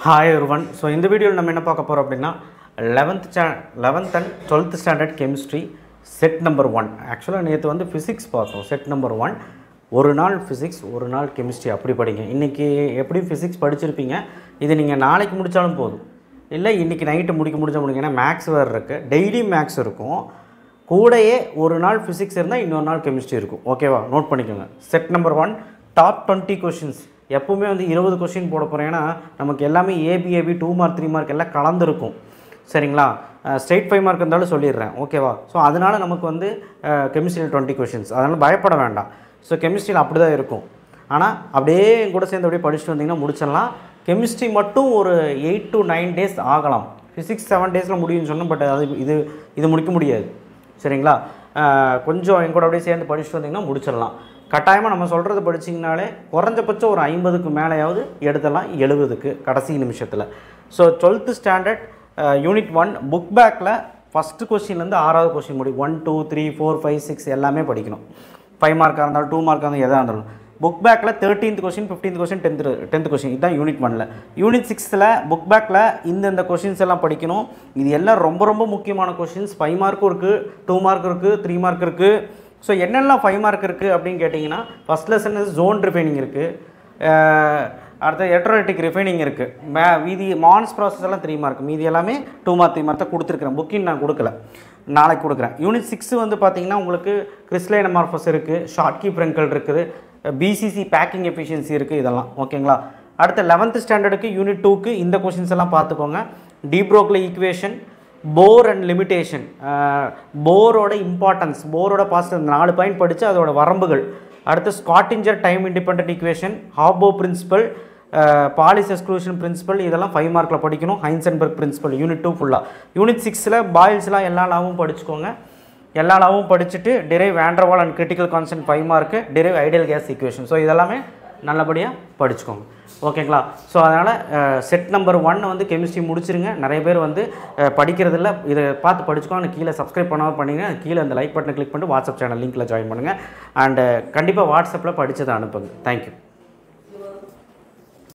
Hi everyone. So in the video நம்ம என்ன பார்க்க போறோம் அப்படினா 11th and 12th standard chemistry set number 1. Actually நேத்து வந்து physics பார்த்தோம். Set number 1. ஒரு நாள் physics, ஒரு நாள் chemistry அப்படி படிங்க. இன்னைக்கு எப்படி physics படிச்சிருப்பீங்க. இது நீங்க நாளைக்கு முடிச்சாலும் போதும். இல்ல இன்னைக்கு நைட் முடிங்க ஏன்னா மேக்ஸ் வேற இருக்கு. டெய்லி மேக்ஸ் இருக்கும். கூடயே ஒரு நாள் physics இருந்தா இன்னொரு நாள் chemistry இருக்கும். ஓகேவா? நோட் பண்ணிக்கோங்க. Set number 1 top 20 questions. எப்பவுமே வந்து 20 क्वेश्चन போட போறேன் ஏனா நமக்கு எல்லாமே ஏபி 2 மார்க் 3 மார்க் எல்லாம் கலந்து இருக்கும் சரிங்களா ஸ்ட்ரைட் 5 மார்க் இருந்தாலும் சொல்லிறேன் ஓகேவா சோ அதனால நமக்கு வந்து கெமிஸ்ட்ரியில 20 क्वेश्चंस அதனால பயப்பட வேண்டாம் சோ கெமிஸ்ட்ரியில அப்படி தான் இருக்கும் ஆனா அப்படியே கூட சேர்ந்து அப்படியே படிச்சிட்டு வந்தீங்கன்னா முடிச்சிடலாம் கெமிஸ்ட்ரி மட்டும் ஒரு 8 to 9 டேஸ் ஆகலாம் பிசிக்ஸ் 7 டேஸ்ல முடியும்னு சொன்னேன் பட் இது முடிக்க முடியாது சரிங்களா கொஞ்சம் என் கூட அப்படியே சேர்ந்து படிச்சிட்டு வந்தீங்கன்னா முடிச்சிடலாம் கட்டாயமா நம்ம சொல்றது படிச்சீங்கனாலே குறஞ்சபட்சம் ஒரு 50க்கு மேலயாவது எடுத்தலாம் 70க்கு கடைசி நிமிஷத்துல so 12th standard unit 1 book பேக்ல ஃபர்ஸ்ட் क्वेश्चनல இருந்து ஆறாவது क्वेश्चन முடி 1 2 3 4 5 6 எல்லாமே படிக்கணும் 5 மார்க்கா இருந்தாலும் 2 மார்க்கா இருந்தாலும் எதா இருந்தாலும் புக் பேக்ல 13th question 15th question 10th question இதான் யூனிட் 1ல யூனிட் 6ல புக் பேக்ல இந்த क्वेश्चंस எல்லாம் படிக்கணும் இது எல்லாம் ரொம்ப முக்கியமான क्वेश्चंस 5 மார்க்கும் இருக்கு 2 மார்க் இருக்கு 3 மார்க் இருக்கு So என்னெல்லாம் 5 மார்க் இருக்கு அப்படினு கேட்டிங்கனா ஃபர்ஸ்ட் லெசன் ஜோன் ரிஃபைனிங் இருக்கு அடுத்து எலக்ட்ரோலைட்டிக் ரிஃபைனிங் இருக்கு மீதி மான்ஸ் process எல்லாம் 3 மார்க் மீதி எல்லாமே 2 மார்க் 3 மார்க் கொடுத்திருக்கேன் புக்கிங் நான் கொடுக்கல நாளைக்கு கொடுக்கிறேன் யூனிட் 6 வந்து பாத்தீங்கன்னா உங்களுக்கு கிறிஸ்டலைன் அமார்ஃபஸ் இருக்கு ஷார்ட்கி ஃப்ரெங்கல் இருக்குது பிசிசி பேக்கிங் எஃபிஷியன்சி இருக்கு இதெல்லாம் ஓகேங்களா அடுத்து 11th ஸ்டாண்டர்டுக்கு யூனிட் 2 க்கு இந்த क्वेश्चंस எல்லாம் பாத்துக்கோங்க de Broglie equation Bohr and limitation போரோட இம்பார்ட்டன்ஸ் போரோட பாஸ்ட் 4 பாயிண்ட் படிச்சு அதோட வரம்புகள் அடுத்து ஸ்காட்டிஞ்சர் டைம் இண்டிபெண்டன்ட் ஈக்குவேஷன் ஹாபோ பிரின்சிபல் பாலிஸ் எக்ஸ்க்ளூஷன் பிரின்சிபல் இதெல்லாம் 5 மார்க்ல படிக்கணும் ஹைன்சன்பர்க் பிரின்சிபல் யூனிட் 2 ஃபுல்லா யூனிட் 6ல பாயில்ஸ்லாம் எல்லா லாவும் படிச்சுக்கோங்க எல்லா லாவும் படிச்சிட்டு derive van der Waals and critical constant 5 mark derive ideal gas equation so இதெல்லாம் நல்லபடியா படிச்சுக்கோங்க ஓகேங்களா சோ அதனால செட் நம்பர் 1 வந்து கெமிஸ்ட்ரி முடிச்சிருங்க நிறைய பேர் வந்து படிக்கிறது இல்ல இத பார்த்து படிச்சுக்கோங்க கீழ சப்ஸ்கிரைப் பண்ணாம பண்ணீங்க கீழ அந்த லைக் பட்டனை கிளிக் பண்ணிட்டு வாட்ஸ்அப் சேனல் லிங்க்ல ஜாயின் பண்ணுங்க and கண்டிப்பா வாட்ஸ்அப்ல படிச்சத அனுப்புங்க Thank you